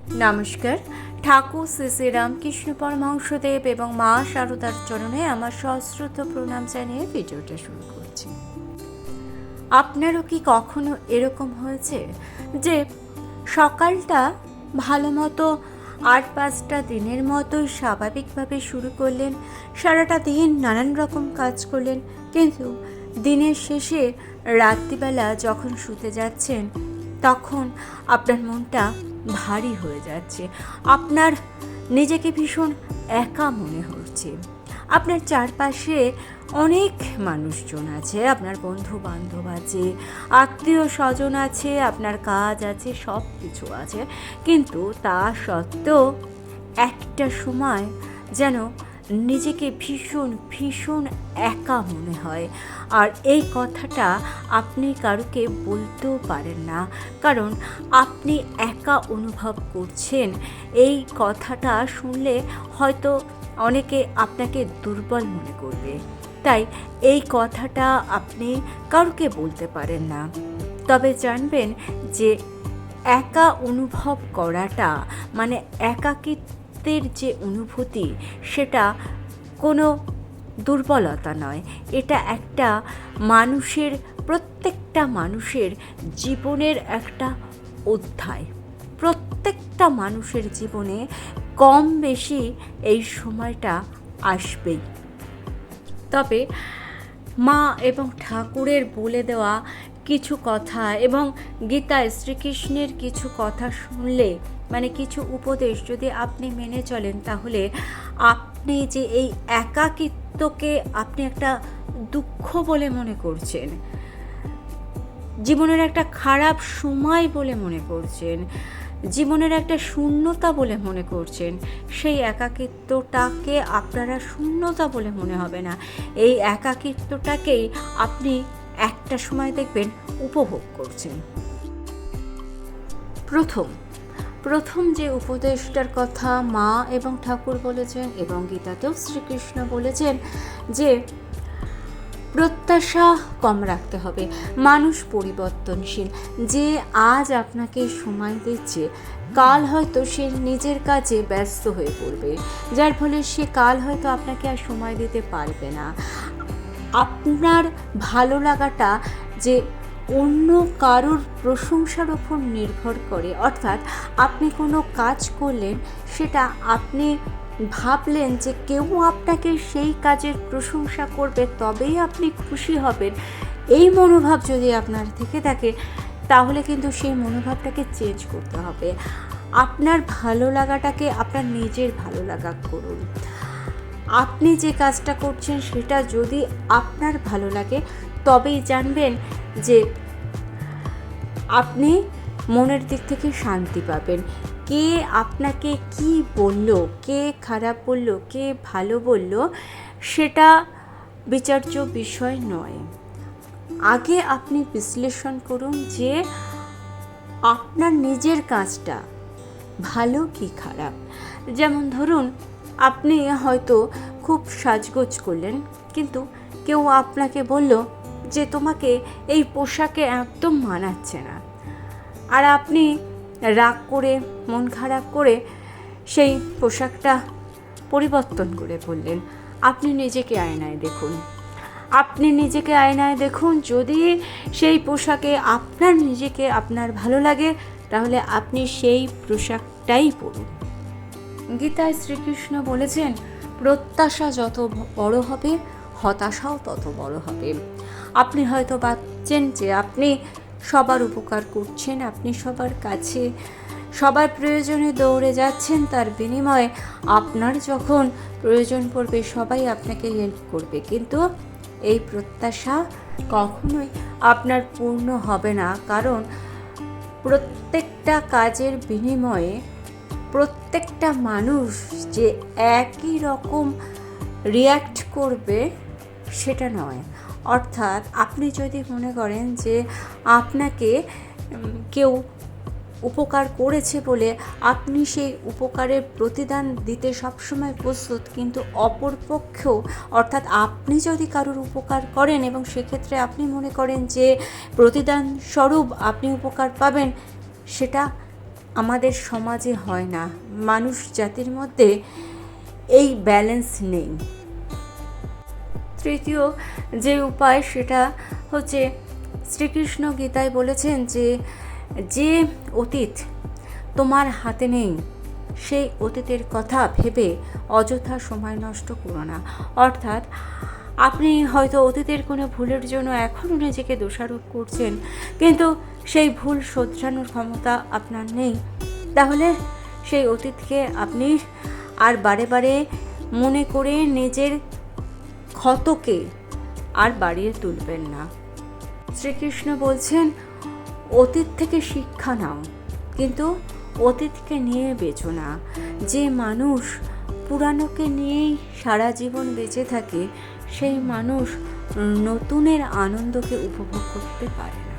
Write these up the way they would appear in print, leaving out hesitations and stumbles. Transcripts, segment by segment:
নমস্কার। ঠাকুর শ্রী শ্রী রামকৃষ্ণ পরমহংসদেব এবং মা শারদার চরণে আমার সশ্রদ্ধ প্রণাম জানিয়ে ভিডিওটা শুরু করছি। আপনারও কি কখনো এরকম হয়েছে যে সকালটা ভালো মতো ৮-৫টা দিনের মতোই স্বাভাবিকভাবে শুরু করলেন, সারাটা দিন নানান রকম কাজ করলেন, কিন্তু দিনের শেষে রাত্রিবেলা যখন শুতে যাচ্ছেন তখন আপনার মনটা ভারী হয়ে যাচ্ছে, আপনার নিজেকে ভীষণ একা মনে হচ্ছে। আপনার চারপাশে অনেক মানুষজন আছে, আপনার বন্ধু বান্ধব আছে, আত্মীয় স্বজন আছে, আপনার কাজ আছে, সব কিছু আছে, কিন্তু তা সত্ত্বেও একটা সময় যেন নিজেকে ভীষণ ভীষণ একা মনে হয়। আর এই কথাটা আপনি কারুকে বলতেও পারেন না, কারণ আপনি একা অনুভব করছেন। এই কথাটা শুনলে হয়তো অনেকে আপনাকে দুর্বল মনে করবে, তাই এই কথাটা আপনি কারুকে বলতে পারেন না। তবে জানবেন যে একা অনুভব করাটা মানে একাকিত্বের যে অনুভূতি, সেটা কোনো দুর্বলতা নয়, এটা একটা মানুষের, প্রত্যেকটা মানুষের জীবনের একটা অধ্যায়। প্রত্যেকটা মানুষের জীবনে কম বেশি এই সময়টা আসবেই। তবে মা এবং ঠাকুরের বলে দেওয়া কিছু কথা এবং গীতায় শ্রীকৃষ্ণের কিছু কথা শুনলে, মানে কিছু উপদেশ যদি আপনি মেনে চলেন, তাহলে আপনি যে এই একাকিত্বকে আপনি একটা দুঃখ বলে মনে করছেন, জীবনের একটা খারাপ সময় বলে মনে করছেন, জীবনের একটা শূন্যতা বলে মনে করছেন, সেই একাকিত্বটাকে আপনারা শূন্যতা বলে মনে হবে না। এই একাকিত্বটাকেই আপনি একটা সময় দেখবেন উপভোগ করছেন। প্রথম যে উপদেশটার কথা মা এবং ঠাকুর বলেছেন এবং গীতাতেও শ্রীকৃষ্ণ বলেছেন যে প্রত্যাশা কম রাখতে হবে। মানুষ পরিবর্তনশীল, যে আজ আপনাকে সময় দিচ্ছে কাল হয়তো সে নিজের কাজে ব্যস্ত হয়ে পড়বে, যার ফলে সে কাল হয়তো আপনাকে আর সময় দিতে পারবে না। আপনার ভালো লাগাটা যে অন্য কারোর প্রশংসার ওপর নির্ভর করে, অর্থাৎ আপনি কোনো কাজ করলেন, সেটা আপনি ভাবলেন যে কেউ আপনাকে সেই কাজের প্রশংসা করবে তবেই আপনি খুশি হবেন, এই মনোভাব যদি আপনার থেকে থাকে, তাহলে কিন্তু সেই মনোভাবটাকে চেঞ্জ করতে হবে। আপনার ভালো লাগাটাকে আপনার নিজের ভালো লাগা করুন। আপনি যে কাজটা করছেন সেটা যদি আপনার ভালো লাগে, তবেই জানবেন যে আপনি মনের দিক থেকে শান্তি পাবেন। কে আপনাকে কি বলল, কে খারাপ বলল, কে ভালো বলল, সেটা বিচার্য বিষয় নয়। আগে আপনি বিশ্লেষণ করুন যে আপনার নিজের কাজটা ভালো কি খারাপ। যেমন ধরুন, আপনি হয়তো খুব সাজগোজ করলেন, কিন্তু কেউ আপনাকে বলল যে তোমাকে এই পোশাকে একদম মানাচ্ছে না, আর আপনি রাগ করে, মন খারাপ করে সেই পোশাকটা পরিবর্তন করে বললেন। আপনি নিজেকে আয়নায় দেখুন, যদি সেই পোশাকে আপনার ভালো লাগে, তাহলে আপনি সেই পোশাকটাই পরুন। গীতায় শ্রীকৃষ্ণ বলেছেন, প্রত্যাশা যত বড় হবে, হতাশাও তত বড় হবে। আপনি হয়তো ভাবছেন যে আপনি সবার উপকার করছেন, আপনি সবার কাছে, সবার প্রয়োজনে দৌড়ে যাচ্ছেন, তার বিনিময়ে আপনার যখন প্রয়োজন পড়বে সবাই আপনাকে হেল্প করবে, কিন্তু এই প্রত্যাশা কখনোই আপনার পূর্ণ হবে না। কারণ প্রত্যেকটা কাজের বিনিময়ে প্রত্যেকটা মানুষ যে একই রকম রিয়্যাক্ট করবে সেটা নয়। অর্থাৎ আপনি যদি মনে করেন যে আপনাকে কেউ উপকার করেছে বলে আপনি সেই উপকারের প্রতিদান দিতে সবসময় প্রস্তুত, কিন্তু অপরপক্ষেও, অর্থাৎ আপনি যদি কারোর উপকার করেন এবং সেক্ষেত্রে আপনি মনে করেন যে প্রতিদান স্বরূপ আপনি উপকার পাবেন, সেটা আমাদের সমাজে হয় না, মানুষ জাতির মধ্যে এই ব্যালেন্স নেই। তৃতীয় যে উপায় সেটা হচ্ছে শ্রীকৃষ্ণ গীতায় বলেছেন যে অতীত তোমার হাতে নেই সেই অতীতের কথা ভেবে অযথা সময় নষ্ট করো না। অর্থাৎ আপনি হয়তো অতীতের কোনো ভুলের জন্য এখনও নিজেকে দোষারোপ করছেন, কিন্তু সেই ভুল শোধরানোর ক্ষমতা আপনার নেই। তাহলে সেই অতীতকে আপনি আর বারে বারে মনে করে নিজের ক্ষতকে আর বাড়িয়ে তুলবেন না। শ্রীকৃষ্ণ বলছেন অতীত থেকে শিক্ষা নাও, কিন্তু অতীতকে নিয়ে বেঁচো না। যে মানুষ পুরানোকে নিয়েই সারা জীবন বেঁচে থাকে সেই মানুষ নতুনের আনন্দকে উপভোগ করতে পারে না।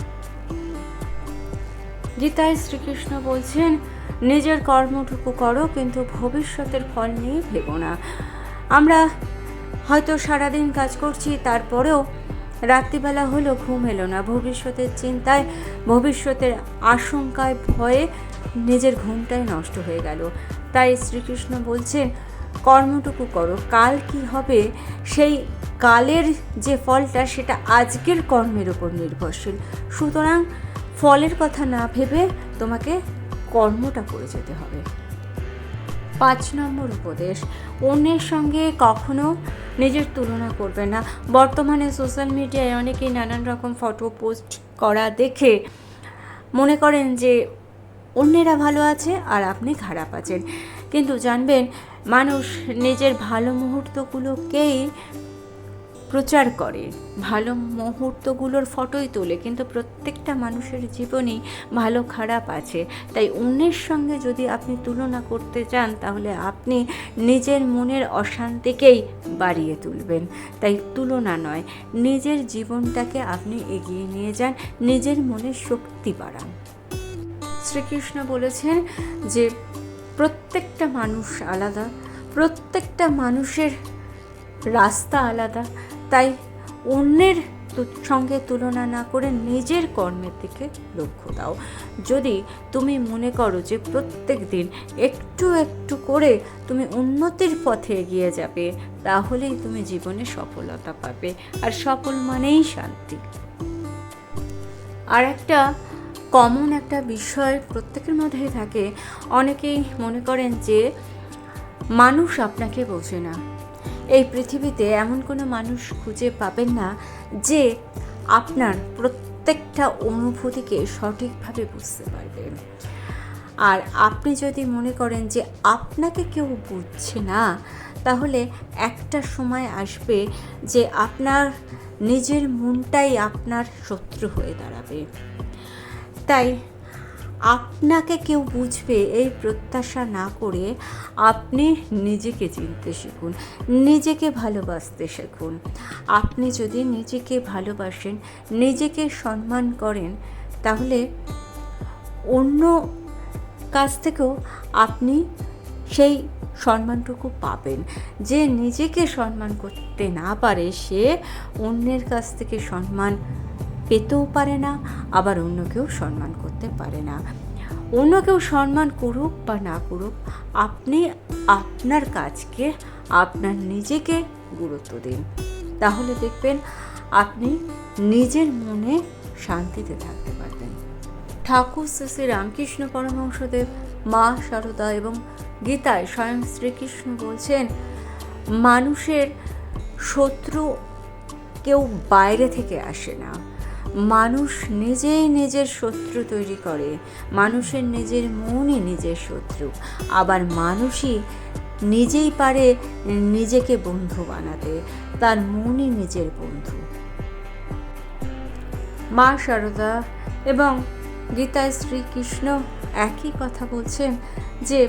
গীতায় শ্রীকৃষ্ণ বলছেন নিজের কর্মটুকু করো, কিন্তু ভবিষ্যতের ফল নিয়ে ভেবো না। আমরা হয়তো সারাদিন কাজ করছি, তারপরেও রাত্রিবেলা হলো ঘুম এলো না, ভবিষ্যতের চিন্তায়, ভবিষ্যতের আশঙ্কায়, ভয়ে নিজের ঘুমটাই নষ্ট হয়ে গেল। তাই শ্রীকৃষ্ণ বলছেন কর্মটুকু করো, কাল কি হবে সেই কালের যে ফলটা সেটা আজকের কর্মের উপর নির্ভরশীল। সুতরাং ফলের কথা না ভেবে তোমাকে কর্মটা করে যেতে হবে। 5 নম্বর উপদেশ, অন্যের সঙ্গে কখনো নিজের তুলনা করবে না। বর্তমানে সোশ্যাল মিডিয়ায় অনেকেই নানান রকম ফটো পোস্ট করা দেখে মনে করেন যে অন্যেরা ভালো আছে আর আপনি খারাপ আছেন, কিন্তু জানবেন মানুষ নিজের ভালো মুহূর্তগুলোকেই প্রচার করে, ভালো মুহূর্তগুলোর ফটোই তোলে, কিন্তু প্রত্যেকটা মানুষের জীবনেই ভালো খারাপ আছে। তাই অন্যের সঙ্গে যদি আপনি তুলনা করতে চান তাহলে আপনি নিজের মনের অশান্তিকেই বাড়িয়ে তুলবেন। তাই তুলনা নয়, নিজের জীবনটাকে আপনি এগিয়ে নিয়ে যান, নিজের মনের শক্তি বাড়ান। শ্রীকৃষ্ণ বলেছেন যে প্রত্যেকটা মানুষ আলাদা, প্রত্যেকটা মানুষের রাস্তা আলাদা। তাই অন্যের সঙ্গে তুলনা না করে নিজের কর্মের দিকে লক্ষ্য দাও। যদি তুমি মনে করো যে প্রত্যেক দিন একটু একটু করে তুমি উন্নতির পথে এগিয়ে যাবে, তাহলেই তুমি জীবনে সফলতা পাবে, আর সফল মানেই শান্তি। আর একটা কমন একটা বিষয় প্রত্যেকের মধ্যেই থাকে, অনেকেই মনে করেন যে মানুষ আপনাকে বোঝে না। এই পৃথিবীতে এমন কোনো মানুষ খুঁজে পাবেন না যে আপনার প্রত্যেকটা অনুভূতিকে সঠিকভাবে বুঝতে পারবে। আর আপনি যদি মনে করেন যে আপনাকে কেউ বুঝছে না, তাহলে একটা সময় আসবে যে আপনার নিজের মনটাই আপনার শত্রু হয়ে দাঁড়াবে। তাই আপনাকে কেউ বুঝবে এই প্রত্যাশা না করে আপনি নিজেকে চিনতে শিখুন, নিজেকে ভালোবাসতে শিখুন। আপনি যদি নিজেকে ভালোবাসেন, নিজেকে সম্মান করেন, তাহলে অন্য কাছ থেকেও আপনি সেই সম্মানটুকু পাবেন। যে নিজেকে সম্মান করতে না পারে সে অন্যের কাছ থেকে সম্মান পেতেও পারে না, আবার অন্যকেও সম্মান করতে পারে না। অন্য কেউ সম্মান করুক বা না করুক, আপনি আপনার কাজকে, আপনার নিজেকে গুরুত্ব দিন, তাহলে দেখবেন আপনি নিজের মনে শান্তিতে থাকতে পারবেন। ঠাকুর শ্রী রামকৃষ্ণ পরমহংসদেব, মা শারদা এবং গীতায় স্বয়ং শ্রীকৃষ্ণ বলছেন মানুষের শত্রু কেউ বাইরে থেকে আসে না, মানুষ নিজেই নিজের শত্রু তৈরি করে। মানুষের নিজের মনই নিজের শত্রু, আবার মানুষই নিজেই পারে নিজেকে বন্ধু বানাতে, তার মনই নিজের বন্ধু। মা শারদা এবং গীতায় শ্রীকৃষ্ণ একই কথা বলছেন যে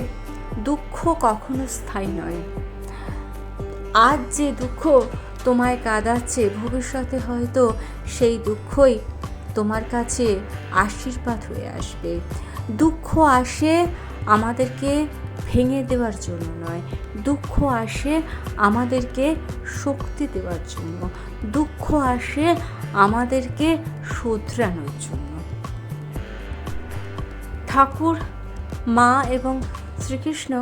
দুঃখ কখনো স্থায়ী নয়। আজ যে দুঃখ তোমায় কাঁদাচ্ছে, ভবিষ্যতে হয়তো সেই দুঃখই তোমার কাছে আশীর্বাদ হয়ে আসবে। দুঃখ আসে আমাদেরকে ভেঙে দেওয়ার জন্য নয়, দুঃখ আসে আমাদেরকে শক্তি দেওয়ার জন্য, দুঃখ আসে আমাদেরকে শোধরানোর জন্য। ঠাকুর মা এবং শ্রীকৃষ্ণ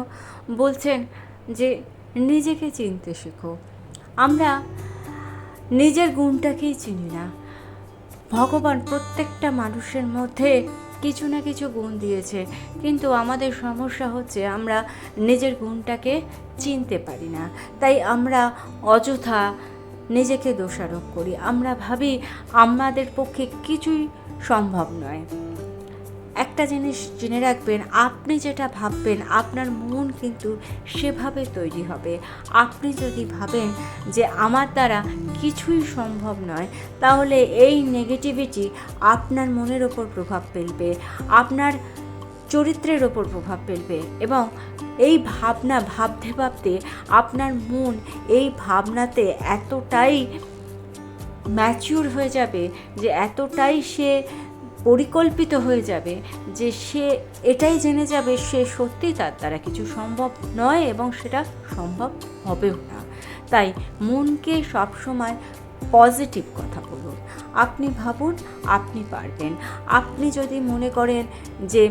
বলছেন যে নিজেকে চিনতে শেখো। আমরা নিজের গুণটাকেই চিনি না। ভগবান প্রত্যেকটা মানুষের মধ্যে কিছু না কিছু গুণ দিয়েছে, কিন্তু আমাদের সমস্যা হচ্ছে আমরা নিজের গুণটাকে চিনতে পারি না। তাই আমরা অযথা নিজেকে দোষারোপ করি। আমরা ভাবি আমাদের পক্ষে কিছুই সম্ভব নয়। একটা জিনিস জেনে রাখবেন, আপনি যেটা ভাববেন আপনার মন কিন্তু সেভাবে তৈরি হবে। আপনি যদি ভাবেন যে আমার দ্বারা কিছুই সম্ভব নয়, তাহলে এই নেগেটিভিটি আপনার মনের ওপর প্রভাব ফেলবে, আপনার চরিত্রের ওপর প্রভাব ফেলবে, এবং এই ভাবনা ভাবতে ভাবতে আপনার মন এই ভাবনাতে এতটাই ম্যাচিউর হয়ে যাবে, যে এতটাই সে পরিকল্পিত হয়ে যাবে যে সে এটাই জেনে যাবে সে সত্যি তার দ্বারা কিছু সম্ভব নয় এবং সেটা সম্ভব হবেও না। তাই মনকে সবসময় পজিটিভ কথা বলুন। আপনি ভাবুন আপনি পারবেন। আপনি যদি মনে করেন যে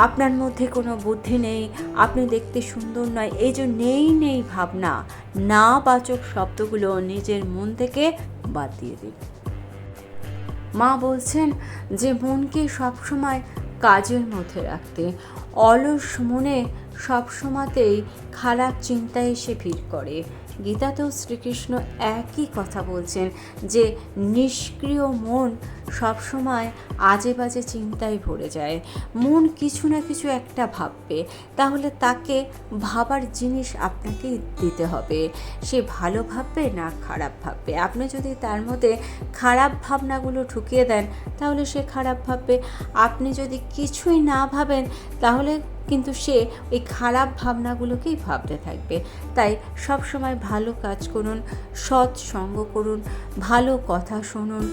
আপনার মধ্যে কোনো বুদ্ধি নেই, আপনি দেখতে সুন্দর নয়, এই যে নেই ভাবনা, না বাচক শব্দগুলো নিজের মন থেকে বাদ দিয়ে দিন। মা বলছেন যে মনকে সবসময় কাজের মধ্যে রাখতে। অলস মনে সবসময়তেই খারাপ চিন্তা এসে ভিড় করে। গীতাতেও শ্রীকৃষ্ণ একই কথা বলছেন যে নিষ্ক্রিয় মন সবসময় আজে বাজে চিন্তায় ভরে যায়। মন কিছু না কিছু একটা ভাববে, তাহলে তাকে ভাবার জিনিস আপনাকে দিতে হবে। সে ভালো ভাববে না খারাপ ভাববে। আপনি যদি তার মধ্যে খারাপ ভাবনাগুলো ঢুকিয়ে দেন, তাহলে সে খারাপ ভাববে। আপনি যদি কিছুই না ভাবেন, তাহলে কিন্তু সে ওই খারাপ ভাবনাগুলোকেই ভাবতে থাকবে। তাই সবসময় ভালো কাজ করুন, সৎ সঙ্গ করুন, ভালো কথা শুনুন,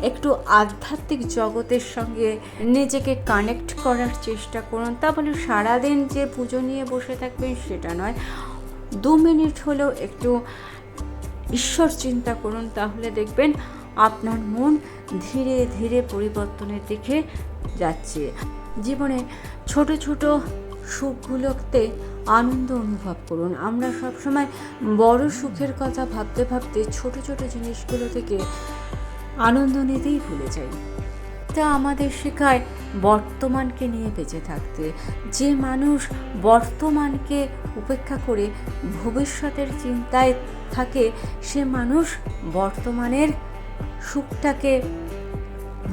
একটু আধ্যাত্মিক জগতের সঙ্গে নিজেকে কানেক্ট করার চেষ্টা করুন। তা বলে সারাদিন যে পুজো নিয়ে বসে থাকবেন সেটা নয়, 2 মিনিট হলেও একটু ঈশ্বর চিন্তা করুন। তাহলে দেখবেন আপনার মন ধীরে ধীরে পরিবর্তনের দিকে যাচ্ছে। জীবনে ছোট ছোট সুখগুলোতে আনন্দ অনুভব করুন। আমরা সবসময় বড় সুখের কথা ভাবতে ভাবতে ছোট ছোট জিনিসগুলো থেকে আনন্দ নিতেই ভুলে যাই। তা আমাদের শেখায় বর্তমানকে নিয়ে বেঁচে থাকতে। যে মানুষ বর্তমানকে উপেক্ষা করে ভবিষ্যতের চিন্তায় থাকে, সে মানুষ বর্তমানের সুখটাকে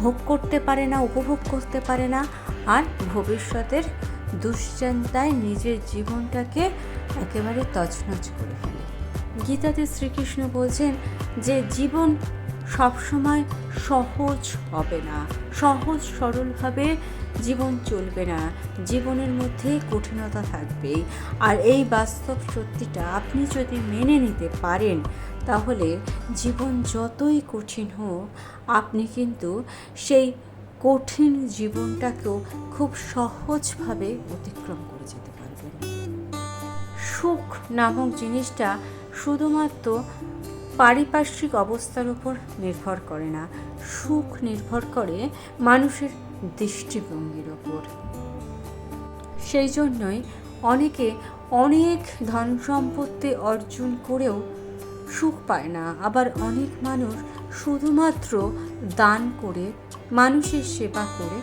ভোগ করতে পারে না, উপভোগ করতে পারে না, আর ভবিষ্যতের দুশ্চিন্তায় নিজের জীবনটাকে একেবারে তছনছ করে ফেলে। গীতাতে শ্রীকৃষ্ণ বলছেন যে জীবন সবসময় সহজ হবে না, সহজ সরলভাবে জীবন চলবে না, জীবনের মধ্যে কঠিনতা থাকবেই। আর এই বাস্তব সত্যিটা আপনি যদি মেনে নিতে পারেন, তাহলে জীবন যতই কঠিন হোক, আপনি কিন্তু সেই কঠিন জীবনটাকেও খুব সহজভাবে অতিক্রম করে যেতে পারবেন। সুখ নামক জিনিসটা শুধুমাত্র পারিপার্শ্বিক অবস্থার উপর নির্ভর করে না, সুখ নির্ভর করে মানুষের দৃষ্টিভঙ্গির ওপর। সেই জন্যই অনেকে অনেক ধন সম্পত্তি অর্জন করেও সুখ পায় না। আবার অনেক মানুষ শুধুমাত্র দান করে, মানুষের সেবা করে,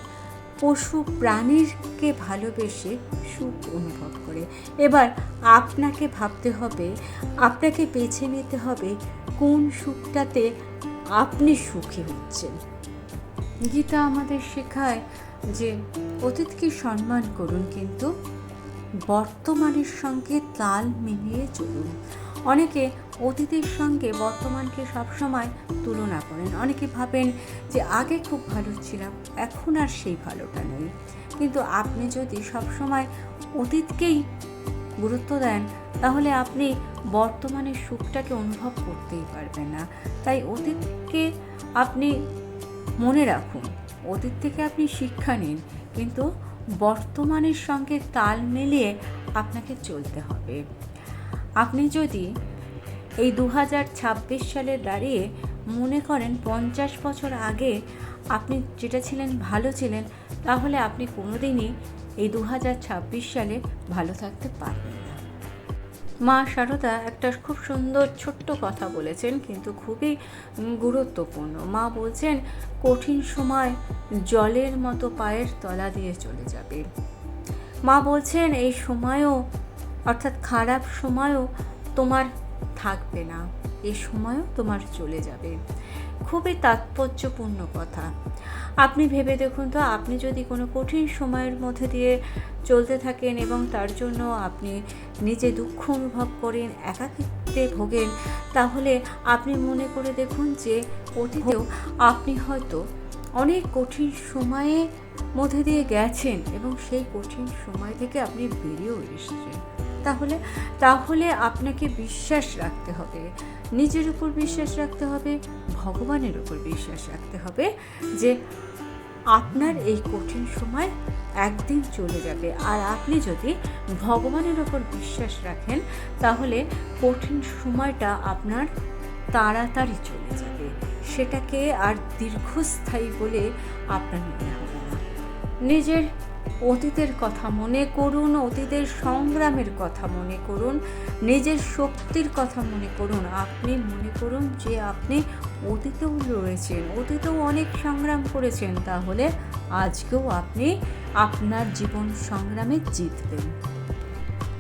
পশু প্রাণীকে ভালোবেসে সুখ অনুভব করে। এবার আপনাকে ভাবতে হবে, আপনাকে বেছে নিতে হবে কোন সুখটাতে আপনি সুখী হচ্ছেন। গীতা আমাদের শেখায় যে অতীতকে সম্মান করুন, কিন্তু বর্তমানের সঙ্গে তাল মিলিয়ে চলুন। অনেকে অতীতের সঙ্গে বর্তমানকে সবসময় তুলনা করেন। অনেকে ভাবেন যে আগে খুব ভালো ছিলাম, এখন আর সেই ভালোটা নেই। কিন্তু আপনি যদি সবসময় অতীতকেই গুরুত্ব দেন, তাহলে আপনি বর্তমানের সুখটাকে অনুভব করতেই পারবেন না। তাই অতীতকে আপনি মনে রাখুন, অতীত থেকে আপনি শিক্ষা নিন, কিন্তু বর্তমানের সঙ্গে তাল মিলিয়ে আপনাকে চলতে হবে। আপনি যদি এই 2026 সালে দাঁড়িয়ে মনে করেন 50 বছর আগে আপনি যেটা ছিলেন ভালো ছিলেন, তাহলে আপনি কোনোদিনই এই 2026 সালে ভালো থাকতে পারবেন না। মা শারদা একটা খুব সুন্দর ছোট্ট কথা বলেছেন, কিন্তু খুবই গুরুত্বপূর্ণ। মা বলছেন, কঠিন সময় জলের মতো পায়ের তলা দিয়ে চলে যাবে। মা বলছেন, এই সময়ও অর্থাৎ খারাপ সময়ও তোমার থাকবে না, এই সময়ও তোমার চলে যাবে। খুবই তাৎপর্যপূর্ণ কথা। আপনি ভেবে দেখুন তো, আপনি যদি কোনো কঠিন সময়ের মধ্যে দিয়ে চলতে থাকেন এবং তার জন্য আপনি নিজে দুঃখ অনুভব করেন, একাকিত্বে ভোগেন, তাহলে আপনি মনে করে দেখুন যে অতীতেও আপনি হয়তো অনেক কঠিন সময়ে মধ্যে দিয়ে গেছেন এবং সেই কঠিন সময় থেকে আপনি বেরিয়েও এসেছেন। তাহলে আপনাকে বিশ্বাস রাখতে হবে, নিজের উপর বিশ্বাস রাখতে হবে, ভগবানের উপর বিশ্বাস রাখতে হবে যে আপনার এই কঠিন সময় একদিন চলে যাবে। আর আপনি যদি ভগবানের উপর বিশ্বাস রাখেন, তাহলে কঠিন সময়টা আপনার তাড়াতাড়ি চলে যাবে, সেটাকে আর দীর্ঘস্থায়ী বলে আপনার মনে হবে না। নিজের অতীতের কথা মনে করুন, অতীতের সংগ্রামের কথা মনে করুন, নিজের শক্তির কথা মনে করুন। আপনি মনে করুন যে আপনি অতীতেও লড়েছেন, অতীতেও অনেক সংগ্রাম করেছেন, তাহলে আজকেও আপনি আপনার জীবন সংগ্রামে জিতবেন।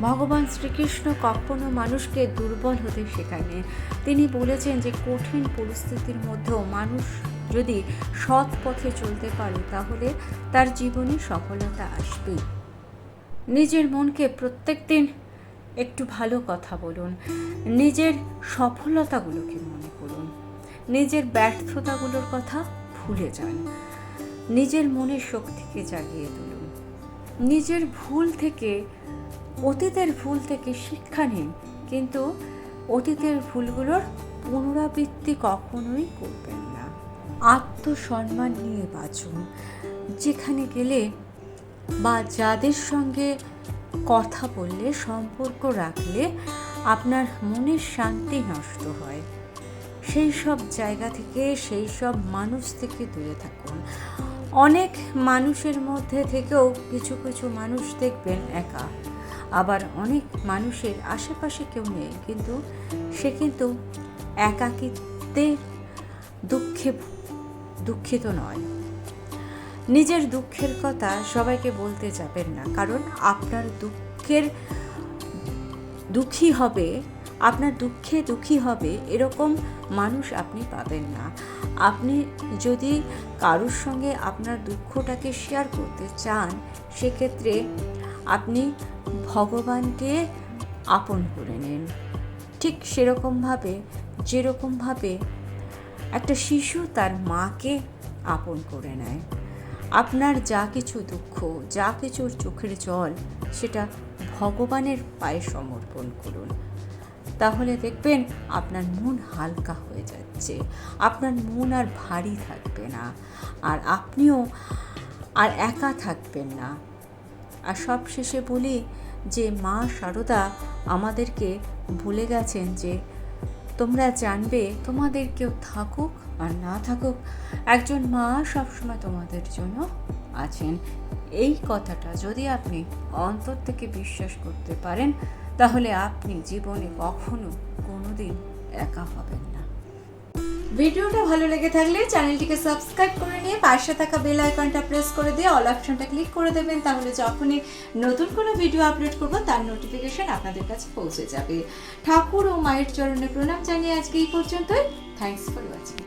ভগবান শ্রীকৃষ্ণ কখনো মানুষকে দুর্বল হতে শেখাননি। তিনি বলেছেন যে কঠিন পরিস্থিতির মধ্যেও মানুষ যদি সৎ পথে চলতে পারে, তাহলে তার জীবনে সফলতা আসবেই। নিজের মনকে প্রত্যেক দিন একটু ভালো কথা বলুন, নিজের সফলতাগুলোকে মনে করুন, নিজের ব্যর্থতাগুলোর কথা ভুলে যান, নিজের মনের শক্তিকে জাগিয়ে তুলুন, নিজের অতীতের ভুল থেকে শিক্ষা নিন, কিন্তু অতীতের ভুলগুলোর পুনরাবৃত্তি কখনোই করবেন না। আত্মসম্মান নিয়ে বাঁচুন। যেখানে গেলে বা যাদের সঙ্গে কথা বললে, সম্পর্ক রাখলে আপনার মনের শান্তি নষ্ট হয়, সেই সব জায়গা থেকে, সেই সব মানুষ থেকে দূরে থাকুন। অনেক মানুষের মধ্যে থেকেও কিছু কিছু মানুষ দেখবেন একা, আবার অনেক মানুষের আশেপাশে কেউ নেই, কিন্তু সে কিন্তু একাকিত্বে দুঃখিত নয়। নিজের দুঃখের কথা সবাইকে বলতে যাবেন না, কারণ আপনার দুঃখে দুঃখী হবে এরকম মানুষ আপনি পাবেন না। আপনি যদি কারোর সঙ্গে আপনার দুঃখটাকে শেয়ার করতে চান, সেক্ষেত্রে আপনি ভগবানকে আপন করে নিন। ঠিক যেরকমভাবে একটা শিশু তার মাকে আপন করে নেয়। আপনার যা কিছু দুঃখ, যা কিছুর চোখের জল, সেটা ভগবানের পায়ে সমর্পণ করুন। তাহলে দেখবেন আপনার মন হালকা হয়ে যাচ্ছে, আপনার মন আর ভারী থাকবে না, আর আপনিও আর একা থাকবেন না। আর সবশেষে বলি যে মা শারদা আমাদেরকে বলে গেছেন যে তোমরা জানবে, তোমাদের কেউ থাকুক আর না থাকুক, একজন মা সবসময় তোমাদের জন্য আছেন। এই কথাটা যদি আপনি অন্তর থেকে বিশ্বাস করতে পারেন, তাহলে আপনি জীবনে কখনো কোনোদিন একা হবেন না। ভিডিওটা ভালো লেগে থাকলে চ্যানেলটিকে সাবস্ক্রাইব করে নিয়ে পাশে থাকা বেল আইকনটা প্রেস করে দিয়ে অল অপশনটা ক্লিক করে দেবেন, তাহলে যখনই নতুন কোনো ভিডিও আপলোড করব তার নোটিফিকেশন আপনাদের কাছে পৌঁছে যাবে। ঠাকুর ও মায়ের চরণে প্রণাম জানিয়ে আজকে এই পর্যন্তই। Thanks for watching.